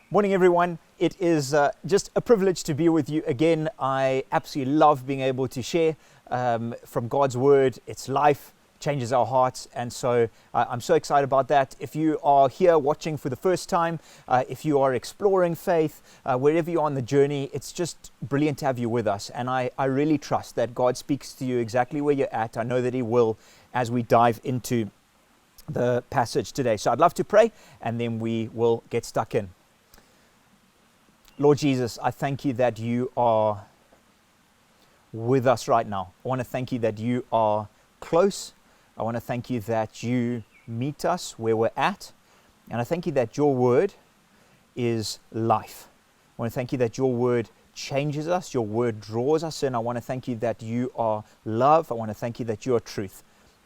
Morning, everyone. It is just a privilege to be with you again. I absolutely love being able to share from God's Word. It's life, changes our hearts, and so I'm so excited about that. If you are here watching for the first time, if you are exploring faith, wherever you are on the journey, it's just brilliant to have you with us. And I really trust that God speaks to you exactly where you're at. I know that He will as we dive into the passage today. So I'd love to pray, and then we will get stuck in. Lord Jesus, I thank you that you are with us right now. I want to thank you that you are close. I want to thank you that you meet us where we're at. And I thank you that your word is life. I want to thank you that your word changes us. Your word draws us in. I want to thank you that you are love. I want to thank you that you are truth.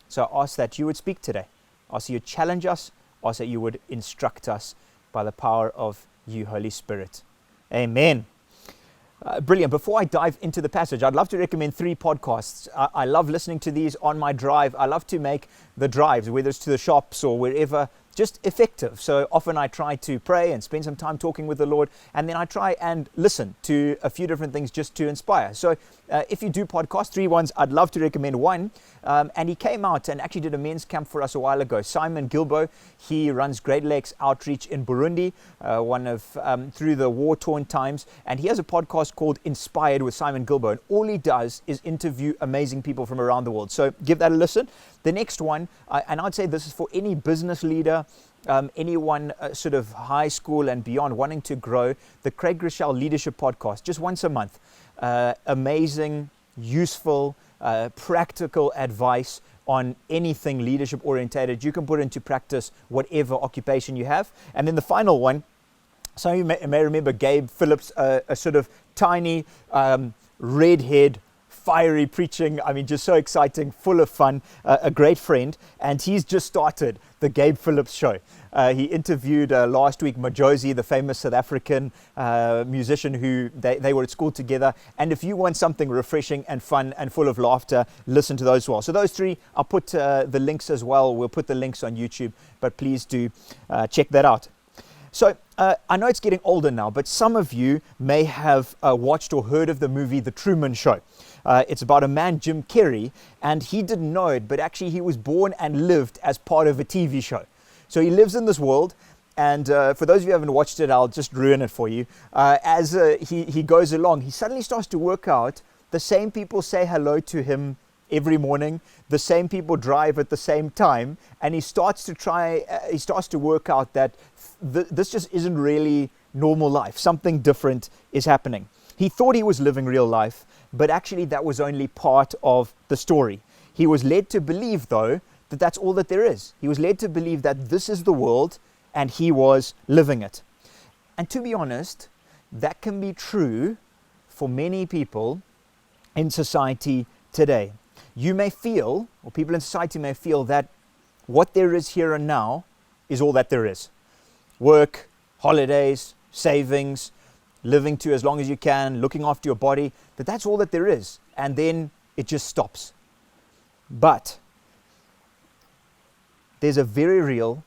So I ask that you would speak today. I ask that you would challenge us. I ask that you would instruct us by the power of you, Holy Spirit. Amen. Brilliant. Before I dive into the passage, I'd love to recommend 3 podcasts. I love listening to these on my drive. I love to make the drives, whether it's to the shops or wherever, just effective. So often I try to pray and spend some time talking with the Lord, and then I try and listen to a few different things just to inspire. So if you do podcast, 3 ones, I'd love to recommend one. And he came out and actually did a men's camp for us a while ago. Simon Gilbert, he runs Great Lakes Outreach in Burundi, one of through the war-torn times. And he has a podcast called Inspired with Simon Gilbert. And all he does is interview amazing people from around the world. So give that a listen. The next one, and I'd say this is for any business leader, anyone sort of high school and beyond wanting to grow, the Craig Groeschel Leadership Podcast, just once a month. Amazing, useful, practical advice on anything leadership orientated. You can put into practice whatever occupation you have. And then the final one, some of you may remember Gabe Phillips, a sort of tiny redhead, fiery preaching, I mean, just so exciting, full of fun, a great friend, and he's just started the Gabe Phillips Show. He interviewed last week Majosi, the famous South African musician who they were at school together, and if you want something refreshing and fun and full of laughter, listen to those as well. So those 3, I'll put the links as well. We'll put the links on YouTube, but please do check that out. So I know it's getting older now, but some of you may have watched or heard of the movie The Truman Show. It's about a man, Jim Carrey, and he didn't know it, but actually he was born and lived as part of a TV show. So he lives in this world, and for those of you who haven't watched it, I'll just ruin it for you. As he goes along, he suddenly starts to work out the same people say hello to him every morning, the same people drive at the same time, and he starts to work out that this just isn't really normal life. Something different is happening. He thought he was living real life, but actually that was only part of the story. He was led to believe, though, that that's all that there is. He was led to believe that this is the world, and he was living it. And to be honest, that can be true for many people in society today. You may feel, or people in society may feel, that what there is here and now is all that there is. Work, holidays, savings, living to as long as you can, looking after your body, that's all that there is. And then it just stops. But there's a very real,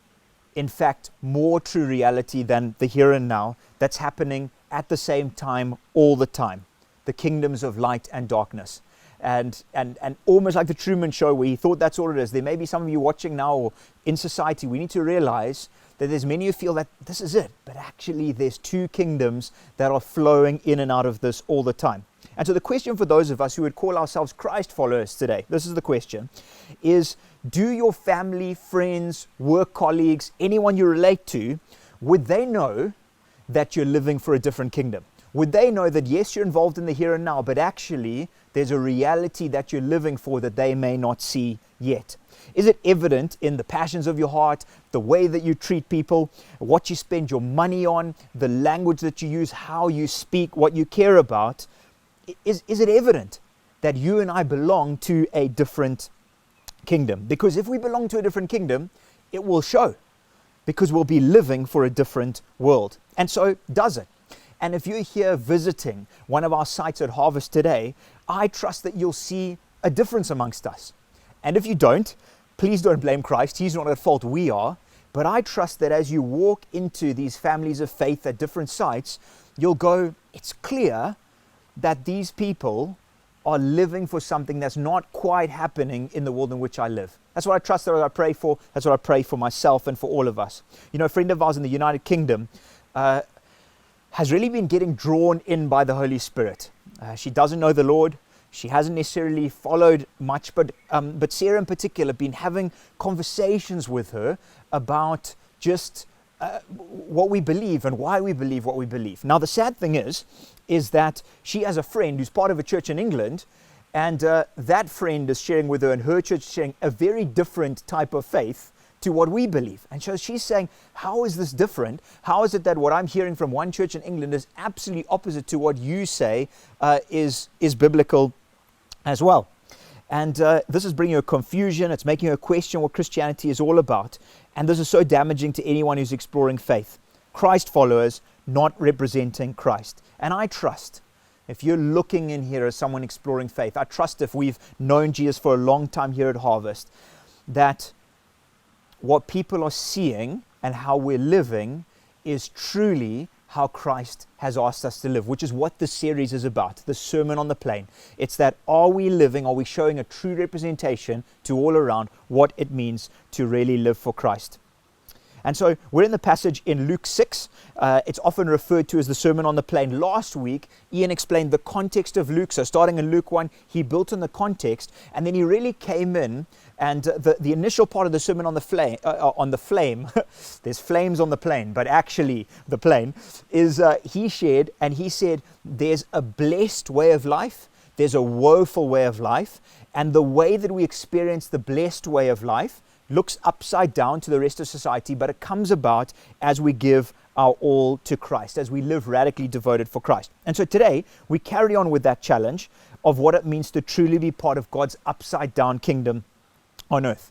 in fact, more true reality than the here and now that's happening at the same time all the time. The kingdoms of light and darkness. And almost like the Truman Show, where he thought that's all it is. There may be some of you watching now or in society, we need to realize that there's many who feel that this is it. But actually, there's 2 kingdoms that are flowing in and out of this all the time. And so the question for those of us who would call ourselves Christ followers today, this is the question, is do your family, friends, work colleagues, anyone you relate to, would they know that you're living for a different kingdom? Would they know that, yes, you're involved in the here and now, but actually there's a reality that you're living for that they may not see yet? Is it evident in the passions of your heart, the way that you treat people, what you spend your money on, the language that you use, how you speak, what you care about? Is it evident that you and I belong to a different kingdom? Because if we belong to a different kingdom, it will show, because we'll be living for a different world. And so does it. And if you're here visiting one of our sites at Harvest today, I trust that you'll see a difference amongst us. And if you don't, please don't blame Christ. He's not at fault, we are. But I trust that as you walk into these families of faith at different sites, you'll go, it's clear that these people are living for something that's not quite happening in the world in which I live. That's what I trust, that's what I pray for. That's what I pray for myself and for all of us. You know, a friend of ours in the United Kingdom has really been getting drawn in by the Holy Spirit. She doesn't know the Lord. She hasn't necessarily followed much, but Sarah in particular been having conversations with her about just what we believe and why we believe what we believe. Now, the sad thing is that she has a friend who's part of a church in England, and that friend is sharing with her, and her church is sharing a very different type of faith to what we believe. And so she's saying, how is this different? How is it that what I'm hearing from one church in England is absolutely opposite to what you say is biblical as well? And this is bringing her confusion. It's making her question what Christianity is all about. And this is so damaging to anyone who's exploring faith. Christ followers not representing Christ. And I trust, if you're looking in here as someone exploring faith, I trust if we've known Jesus for a long time here at Harvest, that what people are seeing and how we're living is truly how Christ has asked us to live, which is what this series is about, the Sermon on the Plain. It's that, are we living, are we showing a true representation to all around what it means to really live for Christ? And so we're in the passage in Luke 6. It's often referred to as the Sermon on the Plain. Last week, Ian explained the context of Luke. So starting in Luke 1, he built on the context, and then he really came in, and the initial part of the Sermon on the flame, there's flames on the plane, but actually the plane, is he shared, and he said, there's a blessed way of life, there's a woeful way of life, and the way that we experience the blessed way of life looks upside down to the rest of society, but it comes about as we give our all to Christ, as we live radically devoted for Christ. And so today, we carry on with that challenge of what it means to truly be part of God's upside down kingdom on earth.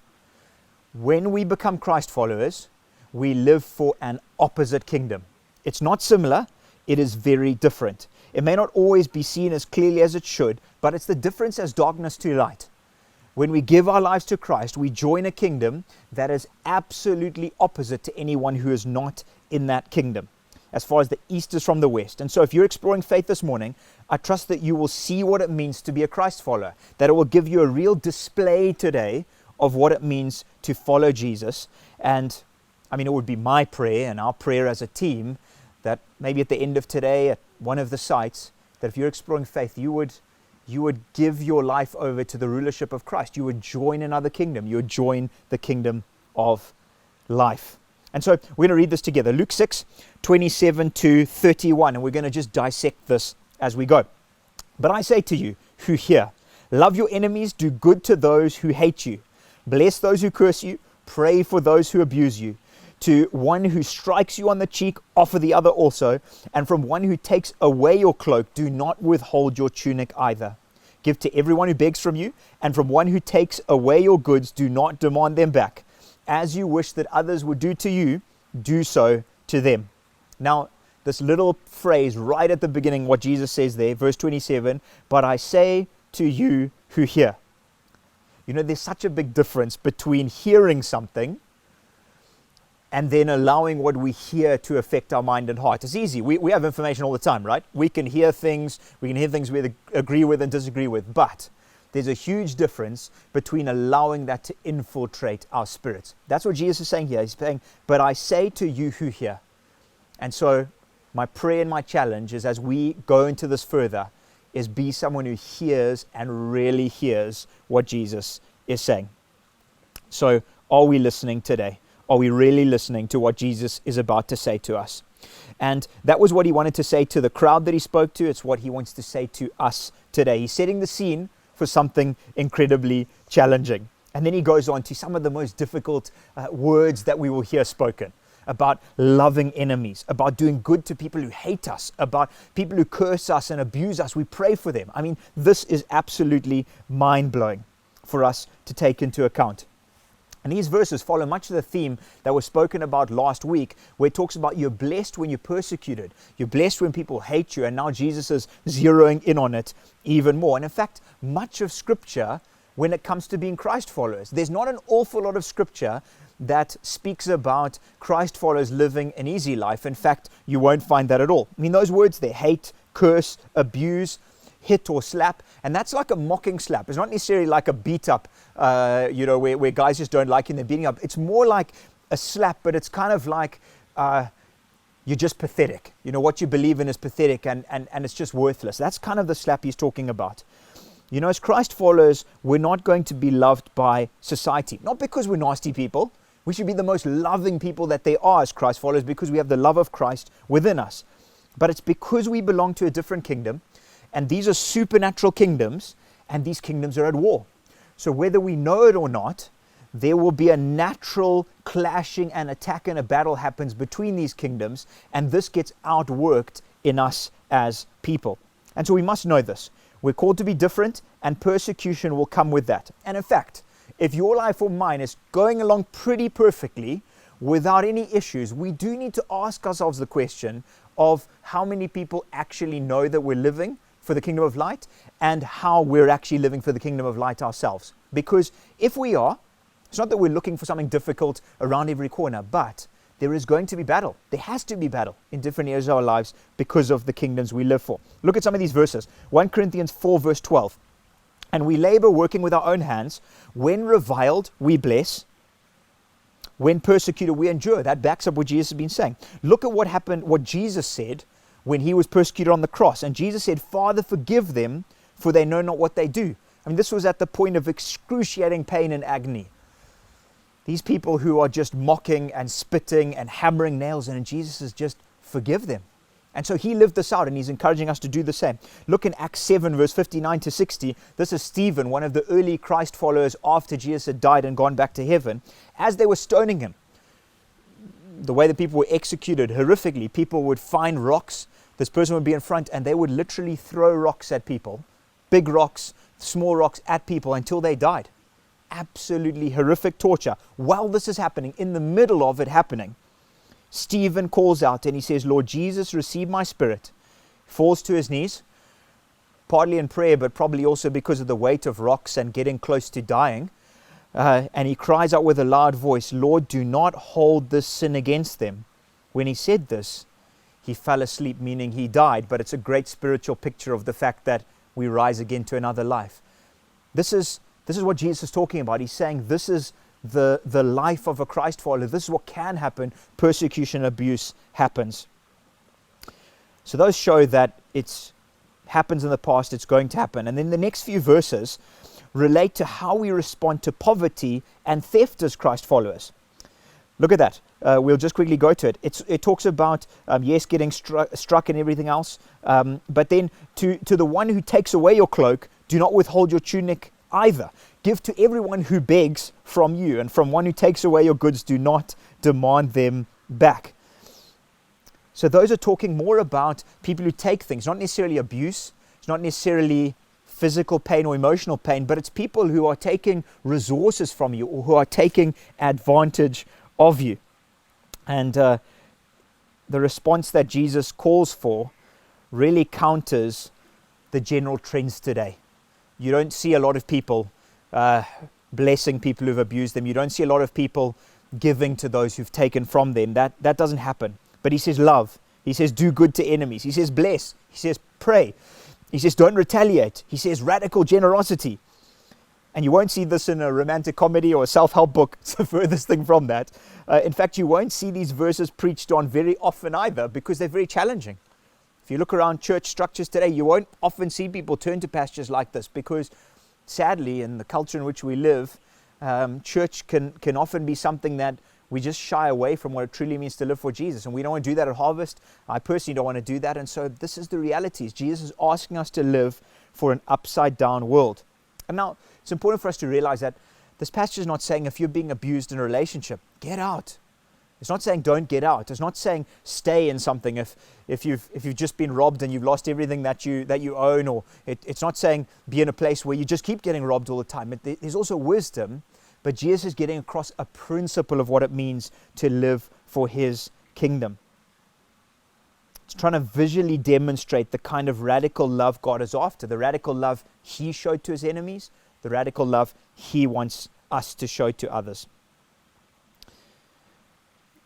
When we become Christ followers, we live for an opposite kingdom. It's not similar, it is very different. It may not always be seen as clearly as it should, but it's the difference as darkness to light. When we give our lives to Christ, we join a kingdom that is absolutely opposite to anyone who is not in that kingdom, as far as the east is from the west. And so if you're exploring faith this morning, I trust that you will see what it means to be a Christ follower, that it will give you a real display today of what it means to follow Jesus. And I mean, it would be my prayer and our prayer as a team that maybe at the end of today, at one of the sites, that if you're exploring faith, you would give your life over to the rulership of Christ. You would join another kingdom. You would join the kingdom of life. And so we're going to read this together. Luke 6, 27 to 31. And we're going to just dissect this as we go. But I say to you who hear, love your enemies, do good to those who hate you. Bless those who curse you. Pray for those who abuse you. To one who strikes you on the cheek, offer the other also. And from one who takes away your cloak, do not withhold your tunic either. Give to everyone who begs from you, and from one who takes away your goods, do not demand them back. As you wish that others would do to you, do so to them. Now, this little phrase right at the beginning, what Jesus says there, verse 27, but I say to you who hear. You know, there's such a big difference between hearing something and then allowing what we hear to affect our mind and heart. It's easy. We have information all the time, right? We can hear things we agree with and disagree with, but there's a huge difference between allowing that to infiltrate our spirits. That's what Jesus is saying here. He's saying, but I say to you who hear. And so my prayer and my challenge is, as we go into this further, is be someone who hears and really hears what Jesus is saying. So are we listening today? Are we really listening to what Jesus is about to say to us? And that was what he wanted to say to the crowd that he spoke to. It's what he wants to say to us today. He's setting the scene for something incredibly challenging. And then he goes on to some of the most difficult words that we will hear spoken, about loving enemies, about doing good to people who hate us, about people who curse us and abuse us. We pray for them. I mean, this is absolutely mind-blowing for us to take into account. And these verses follow much of the theme that was spoken about last week, where it talks about you're blessed when you're persecuted. You're blessed when people hate you. And now Jesus is zeroing in on it even more. And in fact, much of Scripture, when it comes to being Christ followers, there's not an awful lot of Scripture that speaks about Christ followers living an easy life. In fact, you won't find that at all. I mean, those words there, hate, curse, abuse, hit or slap, and that's like a mocking slap. It's not necessarily like a beat up, where guys just don't like you and they're beating up. It's more like a slap, but it's kind of like you're just pathetic. What you believe in is pathetic and it's just worthless. That's kind of the slap he's talking about. As Christ followers, we're not going to be loved by society. Not because we're nasty people. We should be the most loving people that there are as Christ followers because we have the love of Christ within us. But it's because we belong to a different kingdom, and these are supernatural kingdoms, and these kingdoms are at war. So whether we know it or not, there will be a natural clashing and attack and a battle happens between these kingdoms, and this gets outworked in us as people. And so we must know this. We're called to be different, and persecution will come with that. And in fact, if your life or mine is going along pretty perfectly without any issues, we do need to ask ourselves the question of how many people actually know that we're living for the kingdom of light and how we're actually living for the kingdom of light ourselves. Because if we are, it's not that we're looking for something difficult around every corner, but there is going to be battle. There has to be battle in different areas of our lives because of the kingdoms we live for. Look at some of these verses. 1 Corinthians 4 verse 12. And we labor working with our own hands. When reviled, we bless. When persecuted, we endure. That backs up what Jesus has been saying. Look at what happened, what Jesus said when he was persecuted on the cross. And Jesus said, Father, forgive them, for they know not what they do. I mean, this was at the point of excruciating pain and agony. These people who are just mocking and spitting and hammering nails in, and Jesus says, just forgive them. And so he lived this out, and he's encouraging us to do the same. Look in Acts 7, verse 59 to 60. This is Stephen, one of the early Christ followers after Jesus had died and gone back to heaven. As they were stoning him, the way that people were executed horrifically, people would find rocks. This person would be in front, and they would literally throw rocks at people, big rocks, small rocks at people until they died. Absolutely horrific torture. While this is happening, in the middle of it happening, Stephen calls out and he says, Lord Jesus, receive my spirit. Falls to his knees, partly in prayer, but probably also because of the weight of rocks and getting close to dying. And he cries out with a loud voice, Lord, do not hold this sin against them. When he said this, he fell asleep, meaning he died. But it's a great spiritual picture of the fact that we rise again to another life. This is what Jesus is talking about. He's saying this is the life of a Christ follower. This is what can happen. Persecution, abuse happens. So those show that it happens in the past, it's going to happen. And then the next few verses relate to how we respond to poverty and theft as Christ followers. Look at that. We'll just quickly go to it. It talks about, getting struck and everything else. But then to the one who takes away your cloak, do not withhold your tunic either. Give to everyone who begs from you, and from one who takes away your goods, do not demand them back. So those are talking more about people who take things, not necessarily abuse. It's not necessarily physical pain or emotional pain, but it's people who are taking resources from you or who are taking advantage of you. And the response that Jesus calls for really counters the general trends today. You don't see a lot of people blessing people who've abused them. You don't see a lot of people giving to those who've taken from them. That doesn't happen. But he says love. He says do good to enemies. He says bless. He says pray. He says don't retaliate. He says radical generosity. And you won't see this in a romantic comedy or a self-help book. It's the furthest thing from that. In fact, you won't see these verses preached on very often either because they're very challenging. If you look around church structures today, you won't often see people turn to passages like this because sadly, in the culture in which we live, church can often be something that we just shy away from what it truly means to live for Jesus. And we don't want to do that at Harvest. I personally don't want to do that. And so this is the reality. Jesus is asking us to live for an upside down world. And now it's important for us to realize that this passage is not saying if you're being abused in a relationship, get out. It's not saying don't get out. It's not saying stay in something if you've just been robbed and you've lost everything that you own, or it's not saying be in a place where you just keep getting robbed all the time. There's also wisdom, but Jesus is getting across a principle of what it means to live for his kingdom. It's trying to visually demonstrate the kind of radical love God is after, the radical love he showed to his enemies, the radical love he wants us to show to others.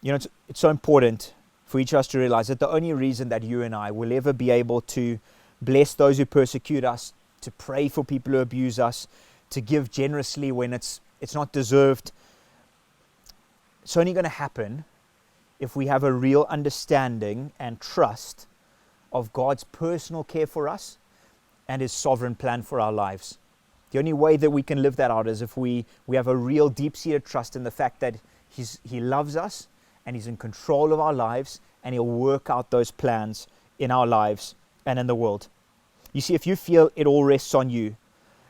It's so important for each of us to realize that the only reason that you and I will ever be able to bless those who persecute us, to pray for people who abuse us, to give generously when it's not deserved, it's only going to happen if we have a real understanding and trust of God's personal care for us and His sovereign plan for our lives. The only way that we can live that out is if we have a real deep-seated trust in the fact that He loves us and He's in control of our lives, and He'll work out those plans in our lives and in the world. You see, if you feel it all rests on you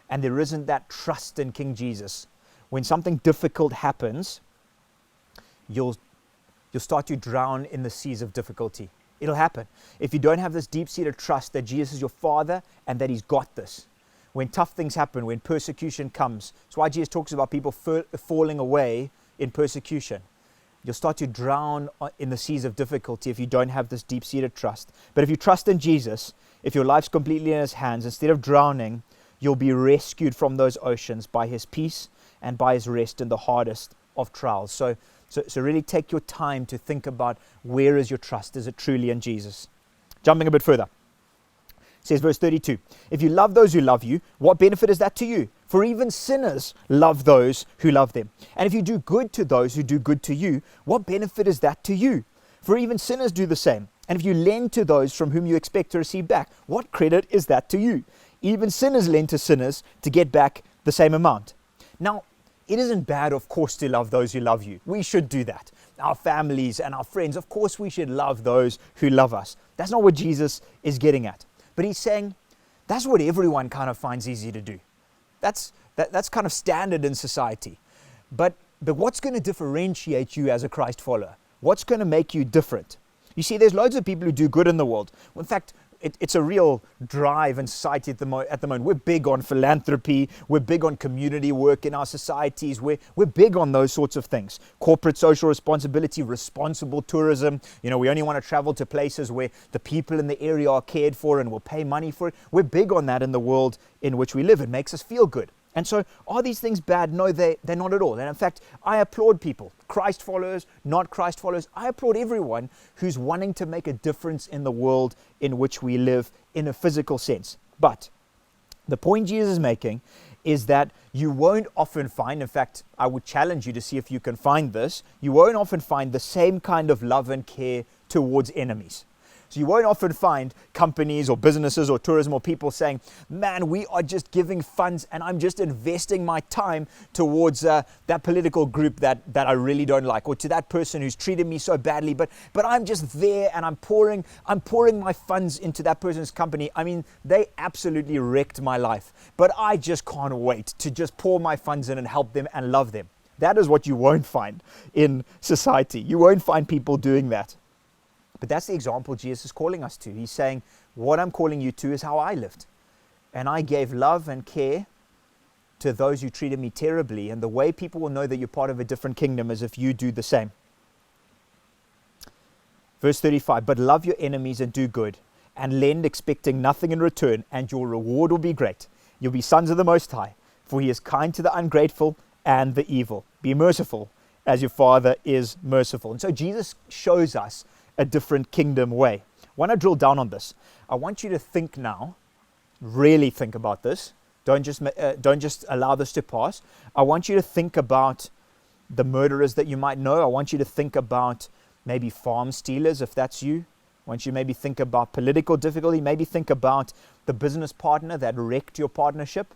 and there isn't that trust in King Jesus, when something difficult happens, you'll start to drown in the seas of difficulty. It'll happen. If you don't have this deep-seated trust that Jesus is your Father and that He's got this. When tough things happen, when persecution comes, that's why Jesus talks about people falling away in persecution. You'll start to drown in the seas of difficulty if you don't have this deep-seated trust. But if you trust in Jesus, if your life's completely in His hands, instead of drowning, you'll be rescued from those oceans by His peace and by His rest in the hardest of trials. So really take your time to think about, where is your trust? Is it truly in Jesus? Jumping a bit further. It says verse 32, if you love those who love you, what benefit is that to you? For even sinners love those who love them. And if you do good to those who do good to you, what benefit is that to you? For even sinners do the same. And if you lend to those from whom you expect to receive back, what credit is that to you? Even sinners lend to sinners to get back the same amount. Now, it isn't bad, of course, to love those who love you. We should do that. Our families and our friends, of course, we should love those who love us. That's not what Jesus is getting at. But He's saying that's what everyone kind of finds easy to do. That's kind of standard in society. But what's going to differentiate you as a Christ follower? What's going to make you different? You see, there's loads of people who do good in the world. Well, in fact, it's a real drive in society at the moment. We're big on philanthropy. We're big on community work in our societies. We're big on those sorts of things. Corporate social responsibility, responsible tourism. We only want to travel to places where the people in the area are cared for and will pay money for it. We're big on that in the world in which we live. It makes us feel good. And so, are these things bad? No, they're not at all. And in fact, I applaud people, Christ followers, not Christ followers. I applaud everyone who's wanting to make a difference in the world in which we live in a physical sense. But the point Jesus is making is that you won't often find, in fact, I would challenge you to see if you can find this, you won't often find the same kind of love and care towards enemies. So you won't often find companies or businesses or tourism or people saying, man, we are just giving funds and I'm just investing my time towards that political group that I really don't like, or to that person who's treated me so badly, but I'm just there and I'm pouring my funds into that person's company. I mean, they absolutely wrecked my life, but I just can't wait to just pour my funds in and help them and love them. That is what you won't find in society. You won't find people doing that. But that's the example Jesus is calling us to. He's saying, what I'm calling you to is how I lived. And I gave love and care to those who treated me terribly. And the way people will know that you're part of a different kingdom is if you do the same. Verse 35, but love your enemies and do good, and lend expecting nothing in return, and your reward will be great. You'll be sons of the Most High, for He is kind to the ungrateful and the evil. Be merciful as your Father is merciful. And so Jesus shows us a different kingdom way. When I drill down on this, I want you to think now, really think about this. Don't just allow this to pass. I want you to think about the murderers that you might know. I want you to think about maybe farm stealers, if that's you. I want you to maybe think about political difficulty. Maybe think about the business partner that wrecked your partnership.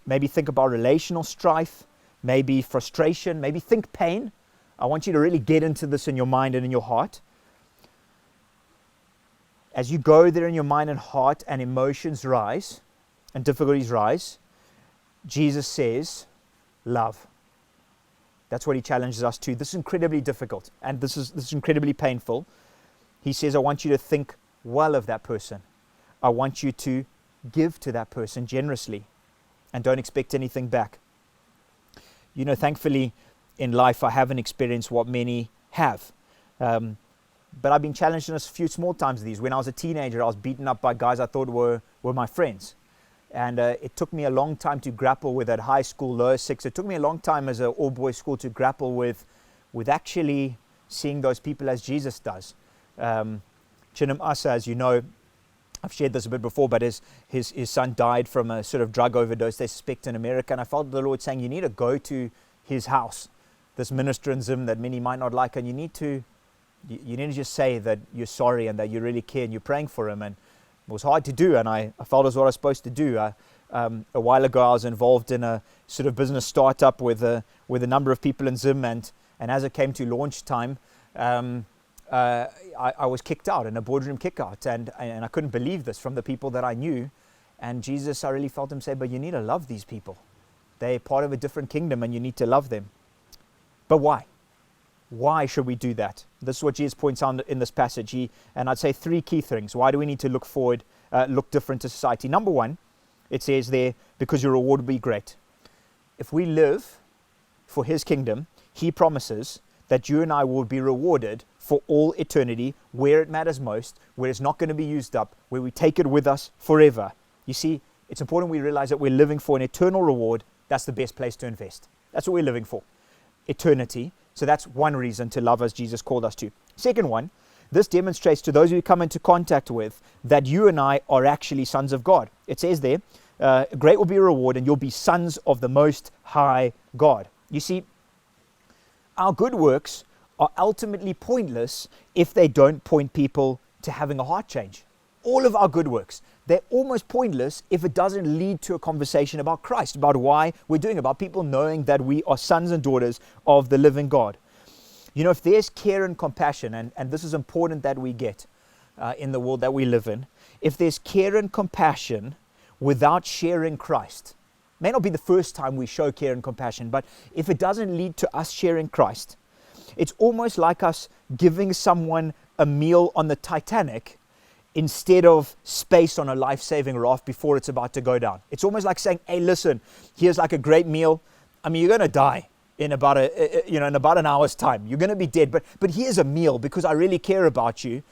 Maybe think about relational strife, maybe frustration, maybe think pain. I want you to really get into this in your mind and in your heart. As you go there in your mind and heart and emotions rise and difficulties rise, Jesus says, love. That's what He challenges us to. This is incredibly difficult and this is incredibly painful. He says, I want you to think well of that person. I want you to give to that person generously and don't expect anything back. Thankfully in life I haven't experienced what many have. But I've been challenged in a few small times of these. When I was a teenager, I was beaten up by guys I thought were my friends. And it took me a long time to grapple with at high school, lower six. It took me a long time as an all-boys school to grapple with actually seeing those people as Jesus does. Chinam Asa, as you know, I've shared this a bit before, but his son died from a sort of drug overdose, they suspect, in America. And I felt the Lord saying, you need to go to his house, this minister in Zim that many might not like, and you need to just say that you're sorry and that you really care and you're praying for him. And it was hard to do, and I felt it was what I was supposed to do. A while ago, I was involved in a sort of business startup with a number of people in Zim, and as it came to launch time, I was kicked out in a boardroom kick out, and I couldn't believe this from the people that I knew. And Jesus, I really felt him say, but you need to love these people. They're part of a different kingdom and you need to love them. But why? Why should we do that? This is what Jesus points out in this passage. And I'd say 3 key things. Why do we need to look forward, look different to society? Number 1, it says there, because your reward will be great. If we live for his kingdom, he promises that you and I will be rewarded for all eternity, where it matters most, where it's not going to be used up, where we take it with us forever. You see, it's important we realize that we're living for an eternal reward. That's the best place to invest. That's what we're living for, eternity. So that's one reason to love as Jesus called us to. Second one, this demonstrates to those we come into contact with that you and I are actually sons of God. It says there, great will be a reward and you'll be sons of the Most High God. You see, our good works are ultimately pointless if they don't point people to having a heart change. All of our good works, they're almost pointless if it doesn't lead to a conversation about Christ, about why we're doing it, about people knowing that we are sons and daughters of the living God. You know, if there's care and compassion, and this is important that we get in the world that we live in, if there's care and compassion without sharing Christ, may not be the first time we show care and compassion, but if it doesn't lead to us sharing Christ, it's almost like us giving someone a meal on the Titanic instead of space on a life-saving raft before it's about to go down. It's almost like saying, hey, listen, here's like a great meal. I mean, you're going to die in about an hour's time. You're going to be dead, but here's a meal because I really care about you,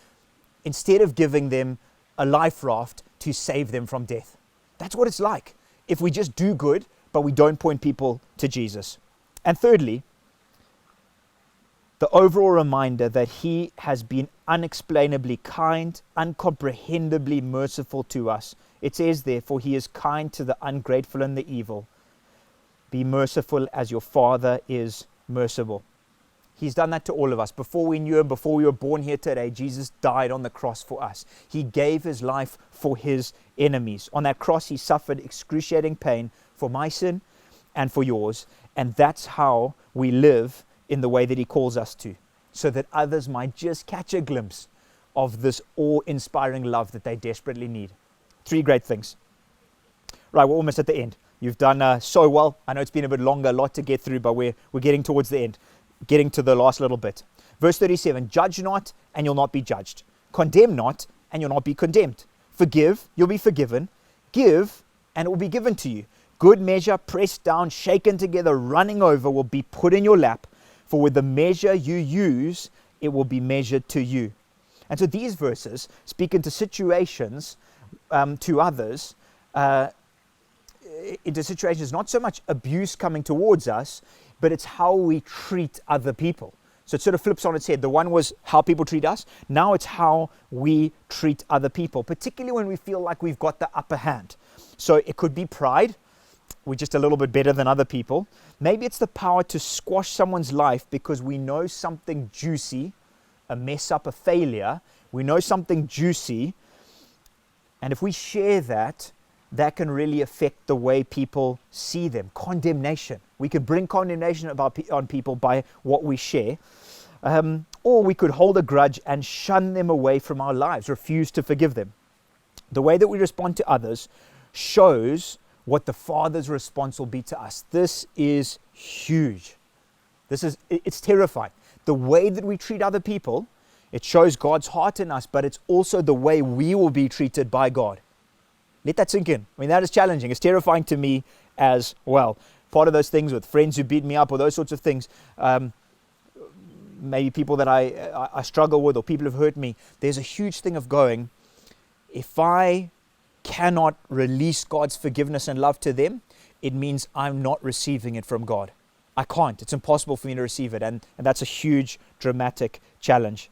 instead of giving them a life raft to save them from death. That's what it's like if we just do good, but we don't point people to Jesus. And thirdly, the overall reminder that he has been unexplainably kind, uncomprehendibly merciful to us. It says therefore, he is kind to the ungrateful and the evil. Be merciful as your Father is merciful. He's done that to all of us. Before we knew him, before we were born here today, Jesus died on the cross for us. He gave his life for his enemies. On that cross, he suffered excruciating pain for my sin and for yours. And that's how we live in the way that he calls us to, so that others might just catch a glimpse of this awe-inspiring love that they desperately need. 3 great things. Right, we're almost at the end. You've done so well. I know it's been a bit longer, a lot to get through, but we're getting towards the end, getting to the last little bit. Verse 37, judge not, and you'll not be judged. Condemn not, and you'll not be condemned. Forgive, you'll be forgiven. Give, and it will be given to you. Good measure, pressed down, shaken together, running over, will be put in your lap. For with the measure you use, it will be measured to you. And so these verses speak into situations to others, into situations, not so much abuse coming towards us, but it's how we treat other people. So it sort of flips on its head. The one was how people treat us. Now it's how we treat other people, particularly when we feel like we've got the upper hand. So it could be pride. We're just a little bit better than other people. Maybe it's the power to squash someone's life because we know something juicy, a mess up, a failure. We know something juicy. And if we share that, that can really affect the way people see them. Condemnation. We could bring condemnation on people by what we share. Or we could hold a grudge and shun them away from our lives, refuse to forgive them. The way that we respond to others shows what the Father's response will be to us. This is huge. It's terrifying. The way that we treat other people, it shows God's heart in us, but it's also the way we will be treated by God. Let that sink in. I mean, that is challenging. It's terrifying to me as well. Part of those things with friends who beat me up or those sorts of things, maybe people that I struggle with or people who've hurt me, there's a huge thing of going, if I cannot release God's forgiveness and love to them, it means I'm not receiving it from God. I can't. It's impossible for me to receive it. And that's a huge, dramatic challenge.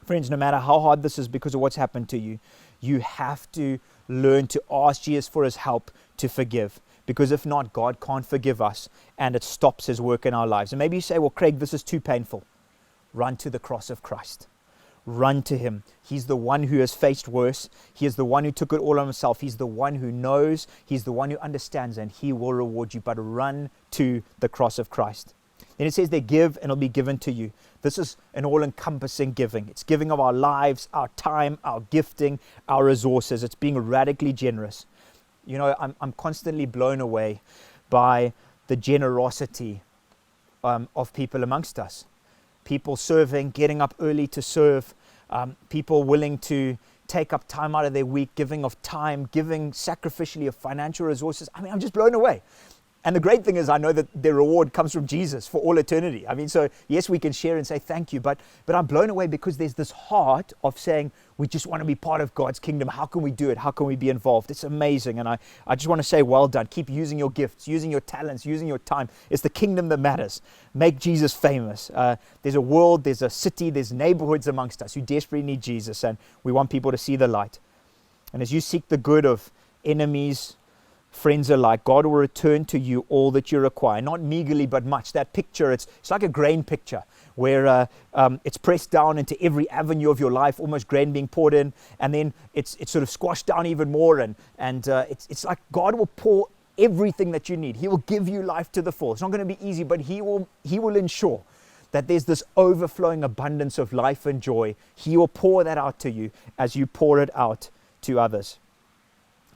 Friends, no matter how hard this is because of what's happened to you, you have to learn to ask Jesus for his help to forgive. Because if not, God can't forgive us and it stops his work in our lives. And maybe you say, well, Craig, this is too painful. Run to the cross of Christ. Run to him. He's the one who has faced worse. He is the one who took it all on himself. He's the one who knows. He's the one who understands, and he will reward you. But run to the cross of Christ. Then it says they give and it'll be given to you. This is an all-encompassing giving. It's giving of our lives, our time, our gifting, our resources. It's being radically generous. You know, I'm constantly blown away by the generosity of people amongst us. People serving, getting up early to serve, people willing to take up time out of their week, giving of time, giving sacrificially of financial resources. I mean, I'm just blown away. And the great thing is I know that their reward comes from Jesus for all eternity. I mean, so yes, we can share and say thank you, but I'm blown away because there's this heart of saying we just want to be part of God's kingdom. How can we do it? How can we be involved? It's amazing. And I just want to say well done. Keep using your gifts, using your talents, using your time. It's the kingdom that matters. Make Jesus famous. There's a world, there's a city, there's neighborhoods amongst us who desperately need Jesus, and we want people to see the light. And as you seek the good of enemies, friends alike, God will return to you all that you require, not meagerly but much. That picture, it's like a grain picture where it's pressed down into every avenue of your life, almost grain being poured in, and then it's sort of squashed down even more, and it's like God will pour everything that you need. He will give you life to the full. It's not going to be easy, but He will ensure that there's this overflowing abundance of life and joy. He will pour that out to you as you pour it out to others.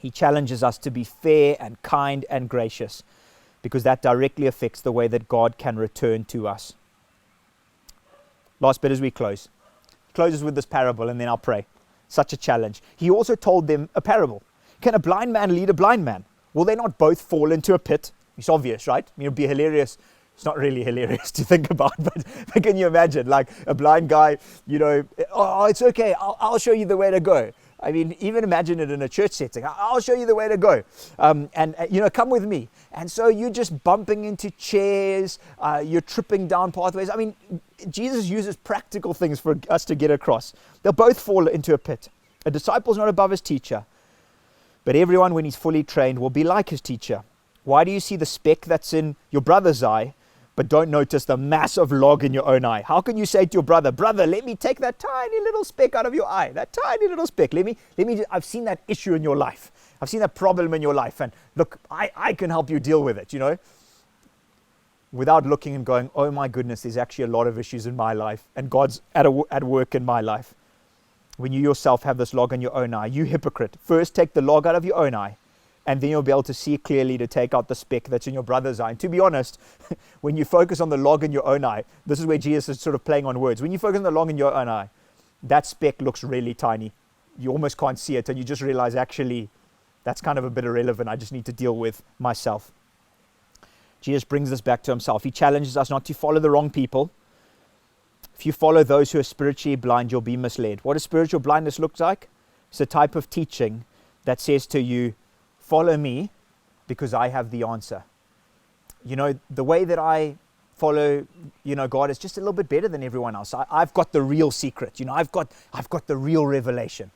He challenges us to be fair and kind and gracious because that directly affects the way that God can return to us. Last bit as we close. He closes with this parable and then I'll pray. Such a challenge. He also told them a parable. Can a blind man lead a blind man? Will they not both fall into a pit? It's obvious, right? I mean, it'd be hilarious. It's not really hilarious to think about, but can you imagine, like a blind guy, you know, oh, it's okay, I'll show you the way to go. I mean, even imagine it in a church setting. I'll show you the way to go. You know, come with me. And so you're just bumping into chairs. You're tripping down pathways. I mean, Jesus uses practical things for us to get across. They'll both fall into a pit. A disciple's not above his teacher, but everyone, when he's fully trained, will be like his teacher. Why do you see the speck that's in your brother's eye, but don't notice the massive log in your own eye? How can you say to your brother, brother, let me take that tiny little speck out of your eye, that tiny little speck. I've seen that issue in your life. I've seen that problem in your life. And look, I can help you deal with it, you know, without looking and going, oh my goodness, there's actually a lot of issues in my life and God's at work in my life. When you yourself have this log in your own eye, you hypocrite, first take the log out of your own eye, and then you'll be able to see clearly to take out the speck that's in your brother's eye. And to be honest, when you focus on the log in your own eye, this is where Jesus is sort of playing on words. When you focus on the log in your own eye, that speck looks really tiny. You almost can't see it, and you just realize, actually, that's kind of a bit irrelevant. I just need to deal with myself. Jesus brings this back to himself. He challenges us not to follow the wrong people. If you follow those who are spiritually blind, you'll be misled. What does spiritual blindness look like? It's a type of teaching that says to you, follow me because I have the answer. You know, the way that I follow, you know, God is just a little bit better than everyone else. I've got the real secret. You know, I've got the real revelation.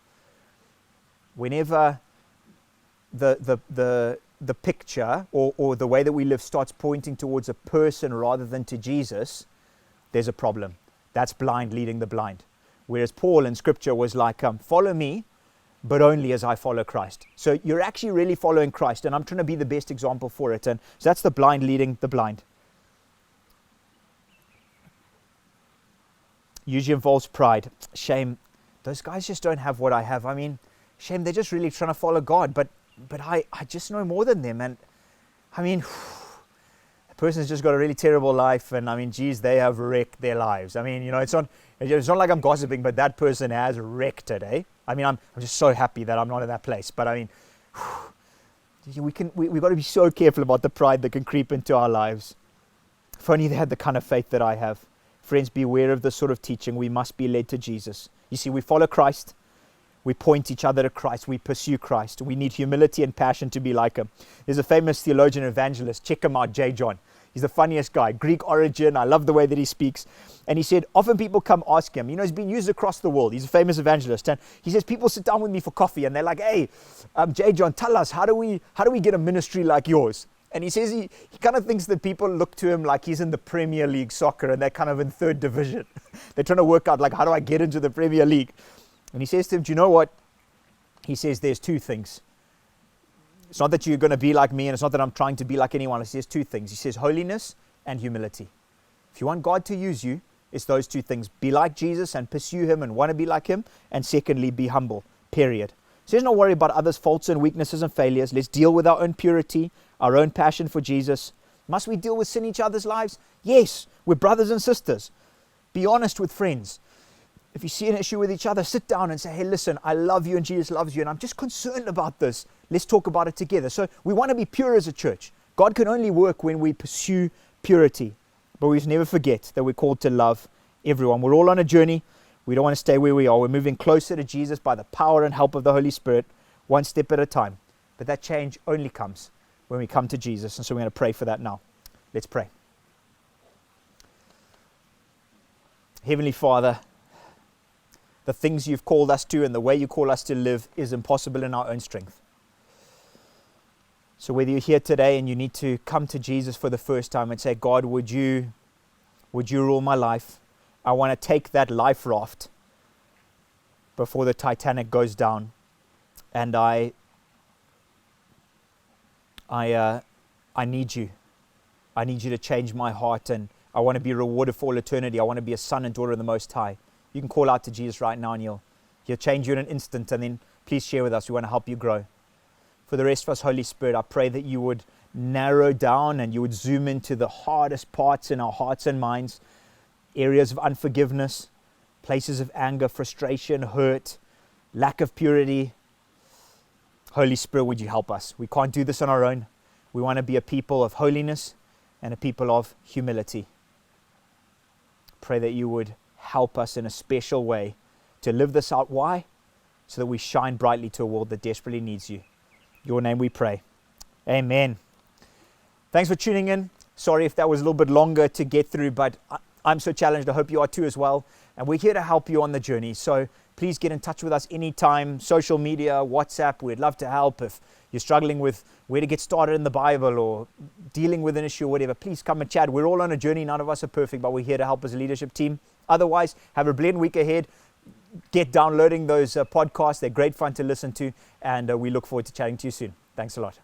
Whenever the picture or the way that we live starts pointing towards a person rather than to Jesus, there's a problem. That's blind leading the blind. Whereas Paul in Scripture was like, follow me, but only as I follow Christ. So you're actually really following Christ, and I'm trying to be the best example for it. And so that's the blind leading the blind. Usually involves pride. Shame. Those guys just don't have what I have. I mean, shame, they're just really trying to follow God, but I just know more than them. And I mean, a person's just got a really terrible life, and I mean, geez, they have wrecked their lives. I mean, you know, it's not like I'm gossiping, but that person has wrecked it, eh? I mean, I'm just so happy that I'm not in that place. But I mean, we've got to be so careful about the pride that can creep into our lives. If only they had the kind of faith that I have. Friends, beware of this sort of teaching. We must be led to Jesus. You see, we follow Christ. We point each other to Christ. We pursue Christ. We need humility and passion to be like him. There's a famous theologian and evangelist. Check him out, J. John. He's the funniest guy, Greek origin. I love the way that he speaks. And he said, often people come ask him, he's been used across the world. He's a famous evangelist. And he says, people sit down with me for coffee and they're like, hey, J. John, tell us, how do we get a ministry like yours? And he says he kind of thinks that people look to him like he's in the Premier League soccer and they're kind of in third division. They're trying to work out, like, how do I get into the Premier League? And he says to him, do you know what? He says, there's two things. It's not that you're going to be like me, and it's not that I'm trying to be like anyone. He says two things. He says holiness and humility. If you want God to use you, it's those two things. Be like Jesus and pursue him and want to be like him. And secondly, be humble, period. So let's not worry about others' faults and weaknesses and failures. Let's deal with our own purity, our own passion for Jesus. Must we deal with sin in each other's lives? Yes, we're brothers and sisters. Be honest with friends. If you see an issue with each other, sit down and say, hey, listen, I love you and Jesus loves you and I'm just concerned about this. Let's talk about it together. So we want to be pure as a church. God can only work when we pursue purity. But we must never forget that we're called to love everyone. We're all on a journey. We don't want to stay where we are. We're moving closer to Jesus by the power and help of the Holy Spirit, one step at a time. But that change only comes when we come to Jesus. And so we're going to pray for that now. Let's pray. Heavenly Father, the things you've called us to and the way you call us to live is impossible in our own strength. So whether you're here today and you need to come to Jesus for the first time and say, God, would you rule my life? I want to take that life raft before the Titanic goes down. And I need you. I need you to change my heart, and I want to be rewarded for all eternity. I want to be a son and daughter of the Most High. You can call out to Jesus right now and he'll change you in an instant, and then please share with us. We want to help you grow. For the rest of us, Holy Spirit, I pray that you would narrow down and you would zoom into the hardest parts in our hearts and minds, areas of unforgiveness, places of anger, frustration, hurt, lack of purity. Holy Spirit, would you help us? We can't do this on our own. We want to be a people of holiness and a people of humility. Pray that you would help us in a special way to live this out. Why? So that we shine brightly to a world that desperately needs you. In your name we pray. Amen. Thanks for tuning in. Sorry if that was a little bit longer to get through, but I'm so challenged. I hope you are too as well. And we're here to help you on the journey. So please get in touch with us anytime. Social media, WhatsApp, we'd love to help. If you're struggling with where to get started in the Bible or dealing with an issue or whatever, please come and chat. We're all on a journey. None of us are perfect, but we're here to help as a leadership team. Otherwise, have a brilliant week ahead. Get downloading those podcasts. They're great fun to listen to. And we look forward to chatting to you soon. Thanks a lot.